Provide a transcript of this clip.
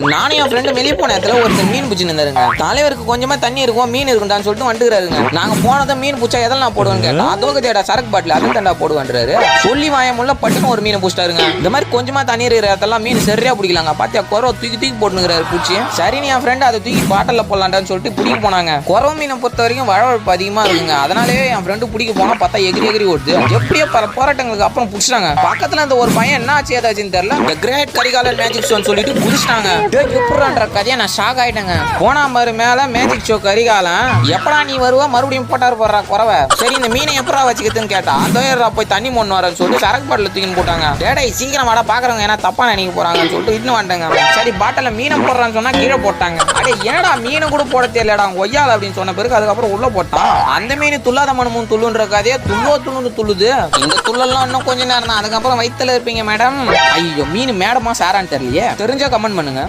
நானும் என் ஃப்ரெண்டு வெளியே போன இடத்துல ஒருத்தர் மீன் பிடிச்சின்னு இருந்தாருங்க. தலைவருக்கு கொஞ்சமா தண்ணி இருக்கும் மீன் இருக்கும்டான்னு சொல்லிட்டு வந்துருக்காருங்க. நாங்க போனதை மீன் பிடிச்சா எதெல்லாம் போடுவேன்னு கேட்டா அதோக தேடா சரக்கு பாட்டில் அது தண்டா போடுவான்றாரு. சொல்லி வாயமுள்ள பட்டுன்னு ஒரு மீனை பிடிச்சிட்டாருங்க. இந்த மாதிரி கொஞ்சமா தண்ணி இருக்கிற இடத்தெல்லாம் மீன் சரியா பிடிக்கலாங்க. பாத்தியா குறவை தூக்கி போட்டுங்கிறாரு பூச்சி. சரின்னு என் ஃப்ரெண்டு அதை தூக்கி பாட்டில் போடலான்டான்னு சொல்லிட்டு பிடிக்க போனாங்க. குறவை மீனை பொறுத்த வரைக்கும் வளவழப்பு அதிகமா இருக்குங்க. அதனாலேயே என் ஃப்ரெண்டு பிடிக்க போனா பார்த்தா எகிரி ஓடுது. எப்படியோ பல போராட்டங்களுக்கு அப்புறம் பிடிச்சிட்டாங்க. பக்கத்துல அந்த ஒரு பையன் என்ன ஆச்சு ஏதாச்சுன்னு தெரியல. இந்த கிரேட் கரிகாலர் மேஜிக் ஷோன்னு சொல்லிட்டு பிடிச்சிட்டாங்க. எப்படின்ற கதையை நான் ஷாக் ஆயிட்டேங்க. போனா மாதிரி மேல மேஜிக் ஷோ கரிகாலம் எப்படா நீ வருவா மறுபடியும் போட்டாரு போடுறா குறவை. சரி இந்த மீனை எப்படா வச்சுக்கிறதுன்னு கேட்டா அதோரா போய் தண்ணி மொன்னு வரன்னு சொல்லிட்டு சரக்கு பாட்டில் தூக்கின்னு போட்டாங்க. டேடை சீக்கிரம் வாடா பாக்குறவங்க ஏன்னா தப்பா நினைக்க போறாங்கன்னு சொல்லிட்டு இன்னும் வந்துட்டாங்க. சரி பாட்டில மீனை போடுறான்னு சொன்னா கீழே போட்டாங்க. அடே ஏடா மீனை கூட போட தெரியலடா ஒய்யால அப்படின்னு சொன்ன பிறகு அதுக்கப்புறம் உள்ள போட்டான். அந்த மீன் துள்ளாத மனமும் துள்ளுன்ற கதையே துள்ளுது. இந்த துள்ளெல்லாம் இன்னும் கொஞ்ச நேரம் தான். அதுக்கப்புறம் வயித்துல இருப்பீங்க மேடம். ஐயோ மீன் மேடமா சாரான்னு தெரியலையே. தெரிஞ்சா கமெண்ட் பண்ணுங்க.